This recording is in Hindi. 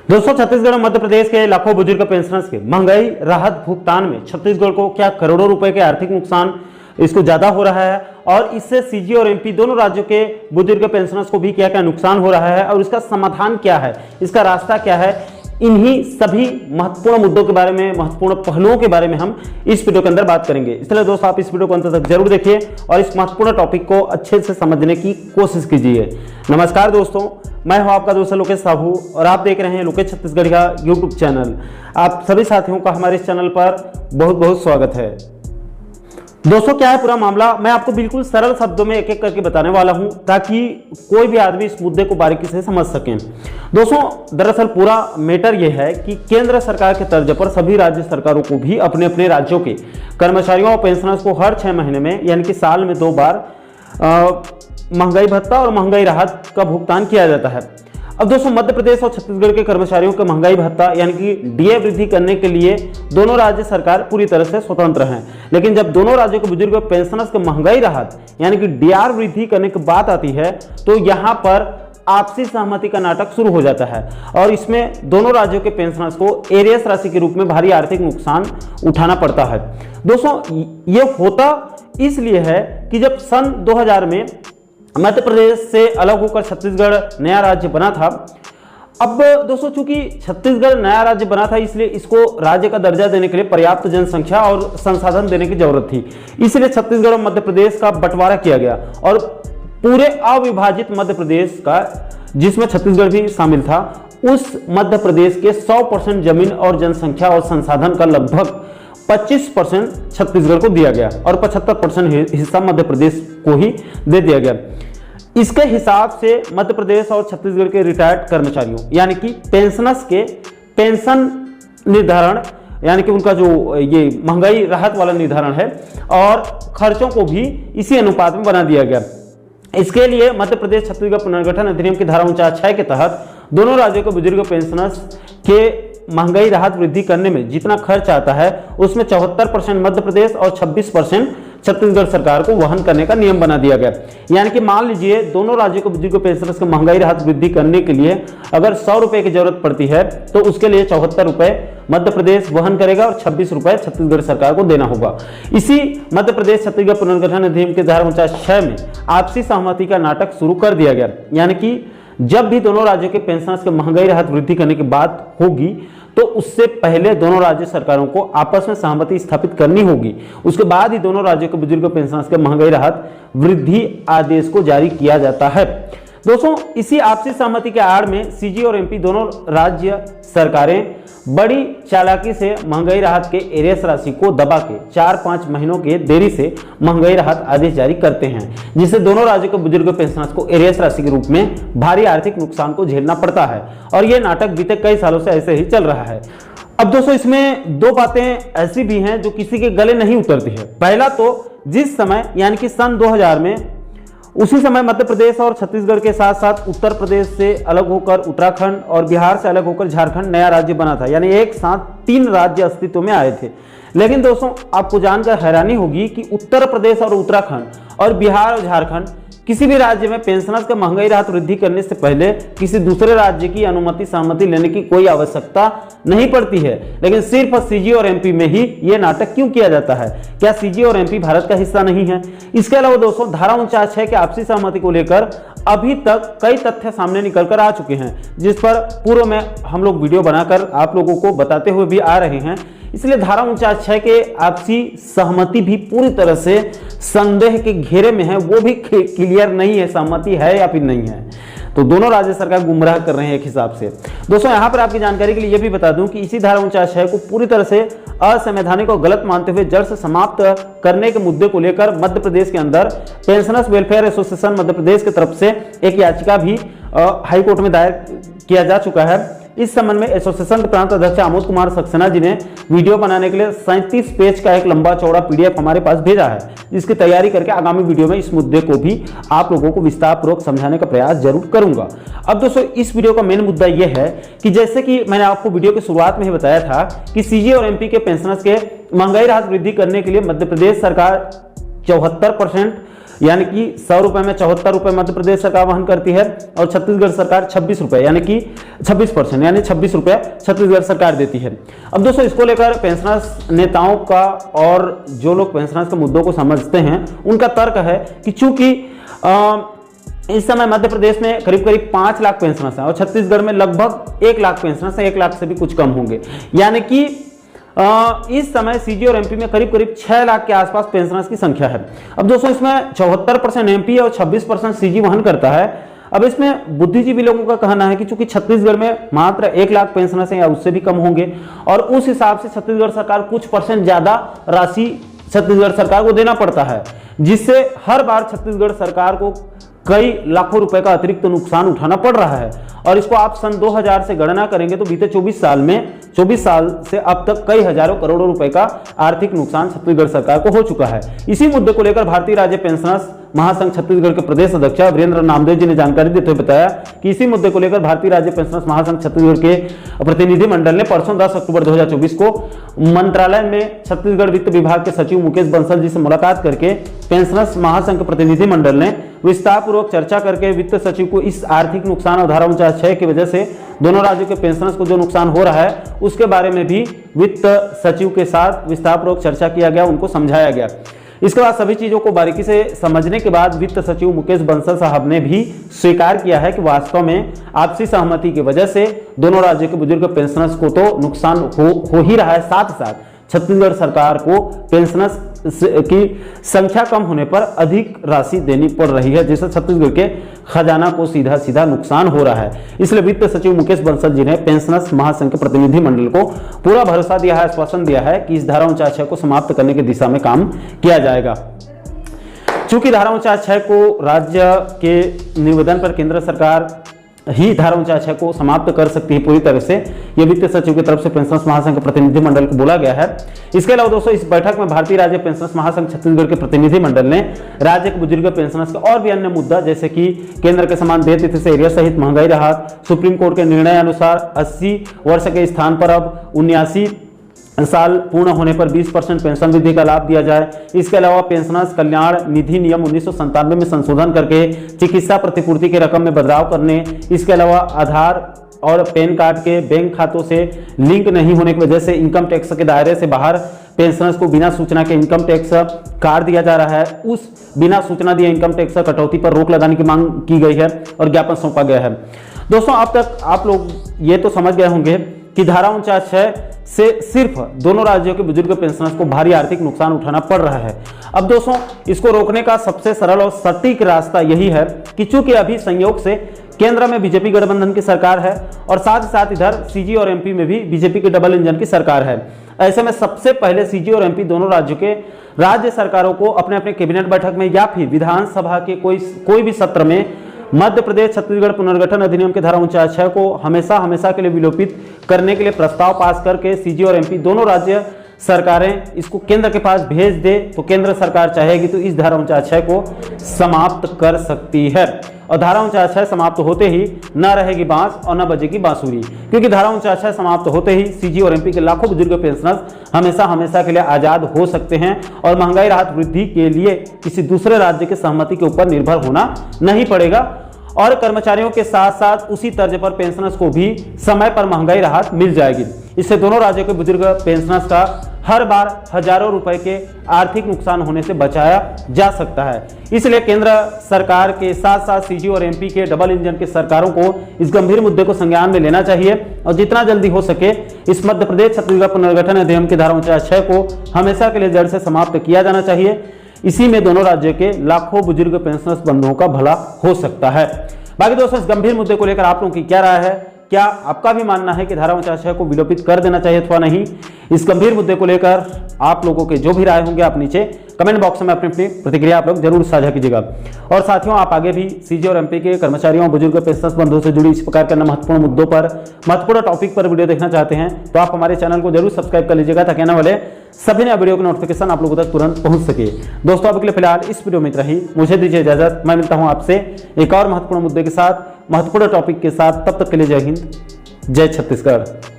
दोस्तों, छत्तीसगढ़ और मध्य प्रदेश के लाखों बुजुर्ग पेंशनर्स के महंगाई राहत भुगतान में छत्तीसगढ़ को क्या करोड़ों रुपए के आर्थिक नुकसान इसको ज्यादा हो रहा है और इससे सीजी और एमपी दोनों राज्यों के बुजुर्ग पेंशनर्स को भी क्या क्या नुकसान हो रहा है और इसका समाधान क्या है, इसका रास्ता क्या है, इन्हीं सभी महत्वपूर्ण मुद्दों के बारे में, महत्वपूर्ण पहलुओं के बारे में हम इस वीडियो के अंदर बात करेंगे। इसलिए दोस्तों, आप इस वीडियो को अंत तक जरूर देखिए और इस महत्वपूर्ण टॉपिक को अच्छे से समझने की कोशिश कीजिए। नमस्कार दोस्तों, मैं हूं आपका दोस्त लोकेश साहू और आप देख रहे हैं लोकेश छत्तीसगढ़ का यूट्यूब चैनल। आप सभी साथियों का हमारे इस चैनल पर बहुत बहुत स्वागत है। दोस्तों, क्या है पूरा मामला, मैं आपको बिल्कुल सरल शब्दों में एक एक करके बताने वाला हूं ताकि कोई भी आदमी इस मुद्दे को बारीकी से समझ सकें। दोस्तों, दरअसल पूरा मैटर यह है कि केंद्र सरकार के तर्ज पर सभी राज्य सरकारों को भी अपने अपने राज्यों के कर्मचारियों और पेंशनर्स को हर 6 महीने में यानी कि साल में 2 बार महंगाई भत्ता और महंगाई राहत का भुगतान किया जाता है। अब दोस्तों, मध्य प्रदेश और छत्तीसगढ़ के कर्मचारियों का महंगाई भत्ता यानी कि डीए वृद्धि करने के लिए दोनों राज्य सरकार पूरी तरह से स्वतंत्र हैं, लेकिन जब दोनों राज्यों के बुजुर्ग पेंशनर्स के महंगाई राहत यानी कि डीआर वृद्धि करने की बात आती है तो यहाँ पर आपसी सहमति का नाटक शुरू हो जाता है और इसमें दोनों राज्यों के पेंशनर्स को एरियस राशि के रूप में भारी आर्थिक नुकसान उठाना पड़ता है। दोस्तों, ये होता इसलिए है कि जब सन 2000 में मध्य प्रदेश से अलग होकर छत्तीसगढ़ नया राज्य बना था। अब दोस्तों, चूंकि छत्तीसगढ़ नया राज्य बना था इसलिए इसको राज्य का दर्जा देने के लिए पर्याप्त जनसंख्या और संसाधन देने की जरूरत थी, इसलिए छत्तीसगढ़ और मध्य प्रदेश का बंटवारा किया गया और पूरे अविभाजित मध्य प्रदेश का, जिसमें छत्तीसगढ़ भी शामिल था, उस मध्य प्रदेश के 100% जमीन और जनसंख्या और संसाधन का लगभग 25% छत्तीसगढ़ को दिया गया और 75% हिस्सा मध्य प्रदेश को ही दे दिया गया। इसके हिसाब से मध्य प्रदेश और छत्तीसगढ़ के रिटायर्ड कर्मचारियों यानी कि पेंशनर्स के पेंशन निर्धारण यानी कि उनका जो ये महंगाई राहत वाला निर्धारण है और खर्चों को भी इसी अनुपात में बना दिया गया। इसके लिए मध्य प्रदेश छत्तीसगढ़ पुनर्गठन अधिनियम की धारा 49(6) के तहत दोनों राज्यों के बुजुर्ग पेंशनर्स के महंगाई राहत वृद्धि करने में जितना खर्च आता है उसमें 74% मध्य प्रदेश और 26% छत्तीसगढ़ सरकार को वहन करने का नियम बना दिया गया। यानी कि मान लीजिए दोनों राज्यों के बुजुर्ग पेंशनर्स को महंगाई राहत वृद्धि करने के लिए अगर 100 रुपए की जरूरत पड़ती है तो उसके लिए 74 रुपए मध्य प्रदेश वहन करेगा और 26 रुपए छत्तीसगढ़ सरकार को देना होगा। इसी मध्य प्रदेश छत्तीसगढ़ पुनर्गठन अधिनियम के धारा 49(6) में आपसी सहमति का नाटक शुरू कर दिया गया। यानी कि जब भी दोनों राज्यों के पेंशनर्स के महंगाई राहत वृद्धि करने की बात होगी तो उससे पहले दोनों राज्य सरकारों को आपस में सहमति स्थापित करनी होगी, उसके बाद ही दोनों राज्यों के बुजुर्ग पेंशनर्स के महंगाई राहत वृद्धि आदेश को जारी किया जाता है। दोस्तों, इसी आपसी सहमति के आड़ में सीजी और एमपी दोनों राज्य सरकारें बड़ी चालाकी से महंगाई राहत के एरियस राशि को दबा के 4-5 महीनों के देरी से महंगाई राहत आदेश जारी करते हैं, जिससे दोनों राज्यों के बुजुर्ग पेंशनर्स को एरियस राशि के रूप में भारी आर्थिक नुकसान को झेलना पड़ता है और यह नाटक बीते कई सालों से ऐसे ही चल रहा है। अब दोस्तों, इसमें 2 बातें ऐसी भी हैं जो किसी के गले नहीं उतरती है। पहला तो जिस समय यानी कि सन 2000 में उसी समय मध्य प्रदेश और छत्तीसगढ़ के साथ साथ उत्तर प्रदेश से अलग होकर उत्तराखंड और बिहार से अलग होकर झारखंड नया राज्य बना था, यानी एक साथ 3 राज्य अस्तित्व में आए थे। लेकिन दोस्तों, आपको जानकर हैरानी होगी कि उत्तर प्रदेश और उत्तराखंड और बिहार और झारखंड किसी भी राज्य में पेंशनर्स का महंगाई राहत वृद्धि करने से पहले किसी दूसरे राज्य की अनुमति सहमति लेने की कोई आवश्यकता नहीं पड़ती है, लेकिन सिर्फ सीजी और एमपी में ही यह नाटक क्यों किया जाता है? क्या सीजी और एमपी भारत का हिस्सा नहीं है? इसके अलावा दोस्तों, धारा 49(6) के आपसी सहमति को लेकर अभी तक कई तथ्य सामने निकल कर आ चुके हैं, जिस पर पूर्व में हम लोग वीडियो बनाकर आप लोगों को बताते हुए भी आ रहे हैं। इसलिए धारा 49(6) के आपसी सहमति भी पूरी तरह से संदेह के घेरे में है, वो भी क्लियर नहीं है सहमति है या फिर नहीं है। तो दोनों राज्य सरकार गुमराह कर रहे हैं एक हिसाब से। दोस्तों, यहाँ पर आपकी जानकारी के लिए यह भी बता दूं कि इसी धारा 49(6) को पूरी तरह से असंवैधानिक और गलत मानते हुए जड़ से समाप्त करने के मुद्दे को लेकर मध्य प्रदेश के अंदर pensioners welfare association Madhya Pradesh की तरफ से एक याचिका भी हाईकोर्ट में दायर किया जा चुका है। इस संबंध में एसोसिएशन के प्रांत अध्यक्ष आमोद कुमार सक्सेना जी ने वीडियो बनाने के लिए 37 पेज का एक लंबा चौड़ा पीडीएफ हमारे पास भेजा है, जिसकी तैयारी करके आगामी वीडियो में इस मुद्दे को भी आप लोगों को विस्तार पूर्वक समझाने का प्रयास जरूर करूंगा। अब दोस्तों, इस वीडियो का मेन मुद्दा यह है कि जैसे कि मैंने आपको वीडियो की शुरुआत में ही बताया था कि सीजी और एमपी के पेंशनर्स के महंगाई राहत वृद्धि करने के लिए मध्य प्रदेश सरकार 74% यानी कि 100 रुपए में 74 रुपए मध्य प्रदेश सरकार वहन करती है और छत्तीसगढ़ सरकार 26 रुपए यानी कि 26% यानी 26 रुपए छत्तीसगढ़ सरकार देती है। अब दोस्तों इसको लेकर पेंशनर्स नेताओं का और जो लोग पेंशनर्स के मुद्दों को समझते हैं उनका तर्क है कि चूंकि इस समय मध्य प्रदेश में करीब करीब 5 लाख पेंशनर्स हैं और छत्तीसगढ़ में लगभग 1 लाख पेंशनर्स हैं, 1 लाख से भी कुछ कम होंगे, यानी कि इस समय सीजी और एमपी में करीब करीब 6 लाख के आसपास पेंशनर्स की संख्या है। अब दोस्तों इसमें 74% एमपी और 26% सीजी वहन करता है। अब इसमें बुद्धिजीवी लोगों का कहना है कि चूंकि छत्तीसगढ़ में मात्र 1 लाख पेंशनर्स हैं या उससे भी कम होंगे और उस हिसाब से छत्तीसगढ़ सरकार कुछ परसेंट ज्यादा राशि छत्तीसगढ़ सरकार को देना पड़ता है, जिससे हर बार छत्तीसगढ़ सरकार को कई लाखों रुपए का अतिरिक्त नुकसान उठाना पड़ रहा है। और इसको आप सन 2000 से गणना करेंगे तो बीते 24 साल से अब तक कई हजारों करोड़ों रुपए का आर्थिक नुकसान छत्तीसगढ़ सरकार को हो चुका है। इसी मुद्दे को लेकर भारतीय राज्य पेंशनर्स महासंघ छत्तीसगढ़ के प्रदेश अध्यक्ष वीरेंद्र नामदेव जी ने जानकारी देते हुए बताया कि इसी मुद्दे को लेकर भारतीय राज्य पेंशनर्स महासंघ छत्तीसगढ़ के प्रतिनिधिमंडल ने परसों 10 अक्टूबर 2024 को मंत्रालय में छत्तीसगढ़ वित्त विभाग के सचिव मुकेश बंसल जी से मुलाकात करके पेंशनर्स महासंघ के प्रतिनिधिमंडल ने विस्तारपूर्वक चर्चा करके वित्त सचिव को इस आर्थिक नुकसान और धारा 49(6) की वजह से दोनों राज्यों के पेंशनर्स को जो नुकसान हो रहा है उसके बारे में भी वित्त सचिव के साथ विस्तारपूर्वक चर्चा किया गया, उनको समझाया गया। इसके बाद सभी चीजों को बारीकी से समझने के बाद वित्त सचिव मुकेश बंसल साहब ने भी स्वीकार किया है कि वास्तव में आपसी सहमति की वजह से दोनों राज्यों के बुजुर्ग पेंशनर्स को तो नुकसान हो ही रहा है, साथ ही साथ छत्तीसगढ़ सरकार को पेंशनर्स की संख्या कम होने पर अधिक राशि देनी पड़ रही है, जिससे छत्तीसगढ़ के खजाना को सीधा सीधा नुकसान हो रहा है। इसलिए वित्त सचिव मुकेश बंसल जी ने पेंशनर्स महासंघ के प्रतिनिधिमंडल को पूरा भरोसा दिया है, आश्वासन दिया है कि इस धारा 49(6) को समाप्त करने की दिशा में काम किया जाएगा। चूंकि धारा 49(6) को राज्य के निवेदन पर केंद्र सरकार ही धारा 49(6) को समाप्त कर सकती है पूरी तरह से, यह वित्त सचिव की तरफ से पेंशनर्स महासंघ के प्रतिनिधिमंडल को बोला गया है। इसके अलावा दोस्तों इस बैठक में भारतीय राज्य पेंशनर्स महासंघ छत्तीसगढ़ के प्रतिनिधिमंडल ने राज्य के बुजुर्ग पेंशनर्स के और भी अन्य मुद्दा जैसे कि केंद्र के समान देय तिथि से एरियर सहित महंगाई राहत, सुप्रीम कोर्ट के निर्णय अनुसार 80 वर्ष के स्थान पर अब 79 साल पूर्ण होने पर 20% पेंशन वृद्धि का लाभ दिया जाए। इसके अलावा पेंशनर्स कल्याण निधि नियम 1997 में संशोधन करके चिकित्सा प्रतिपूर्ति के रकम में बदलाव करने, इसके अलावा आधार और पैन कार्ड के बैंक खातों से लिंक नहीं होने की वजह से इनकम टैक्स के दायरे से बाहर पेंशनर्स को बिना सूचना के इनकम टैक्स कार्ड दिया जा रहा है, उस बिना सूचना दिए इनकम टैक्स कटौती पर रोक लगाने की मांग की गई है और ज्ञापन सौंपा गया है। दोस्तों अब तक आप लोग ये तो समझ गए होंगे कि धारा 49(6) से सिर्फ दोनों राज्यों के बुजुर्ग पेंशनर्स को भारी आर्थिक नुकसान उठाना पड़ रहा है। अब दोस्तों इसको रोकने का सबसे सरल और सटीक रास्ता यही है कि चूंकि अभी संयोग से केंद्र में बीजेपी गठबंधन की सरकार है और साथ ही साथ इधर सीजी और एमपी में भी बीजेपी के डबल इंजन की सरकार है। ऐसे में सबसे पहले सीजी और एमपी दोनों राज्यों के राज्य सरकारों को अपने अपने कैबिनेट बैठक में या फिर विधानसभा के कोई भी सत्र में मध्य प्रदेश छत्तीसगढ़ पुनर्गठन अधिनियम के धारा 49(6) को हमेशा के लिए विलोपित करने के लिए प्रस्ताव पास करके सीजी और एमपी दोनों राज्य सरकारें इसको केंद्र के पास भेज दे तो केंद्र सरकार चाहेगी तो इस धारा 49(6) को समाप्त कर सकती है। और धारा 49(6) समाप्त होते ही न रहेगी बांस और न बजेगी बांसुरी, क्योंकि धारा 49(6) समाप्त होते ही सीजी और एमपी के लाखों बुजुर्ग पेंशनर्स हमेशा के लिए आजाद हो सकते हैं और महंगाई राहत वृद्धि के लिए किसी दूसरे राज्य की सहमति के ऊपर निर्भर होना नहीं पड़ेगा और कर्मचारियों के साथ साथ उसी तर्ज पर पेंशनर्स को भी समय पर महंगाई राहत मिल जाएगी। इससे दोनों राज्यों के बुजुर्ग पेंशनर्स का हर बार हजारों रुपए के आर्थिक नुकसान होने से बचाया जा सकता है। इसलिए केंद्र सरकार के साथ साथ सीजी और एमपी के डबल इंजन के सरकारों को इस गंभीर मुद्दे को संज्ञान में लेना चाहिए और जितना जल्दी हो सके इस मध्य प्रदेश छत्तीसगढ़ पुनर्गठन अधिनियम की धारा 49(6) को हमेशा के लिए जड़ से समाप्त किया जाना चाहिए। इसी में दोनों राज्यों के लाखों बुजुर्ग पेंशनर्स बंधुओं का भला हो सकता है। बाकी दोस्तों इस गंभीर मुद्दे को लेकर आप लोगों की क्या राय है? क्या आपका भी मानना है कि धारा 49(6) को विलोपित कर देना चाहिए अथवा नहीं? इस गंभीर मुद्दे को लेकर आप लोगों के जो भी राय होंगे आप नीचे कमेंट बॉक्स में अपनी प्रतिक्रिया आप लोग जरूर साझा कीजिएगा। और साथियों आप आगे भी सीजी और एमपी के कर्मचारियों बुजुर्ग पेंशनर्स बंधुओं से जुड़ी इस प्रकार के महत्वपूर्ण मुद्दों पर महत्वपूर्ण टॉपिक पर वीडियो देखना चाहते हैं तो आप हमारे चैनल को जरूर सब्सक्राइब कर लीजिएगा ताकि आने वाले सभी नए वीडियो की नोटिफिकेशन आप लोगों तक तुरंत पहुंच सके। दोस्तों अब के लिए फिलहाल इस वीडियो में इतना ही, मुझे दीजिए इजाजत। मैं मिलता हूं आपसे एक और महत्वपूर्ण मुद्दे के साथ, महत्वपूर्ण टॉपिक के साथ। तब तक के लिए जय हिंद, जय छत्तीसगढ़।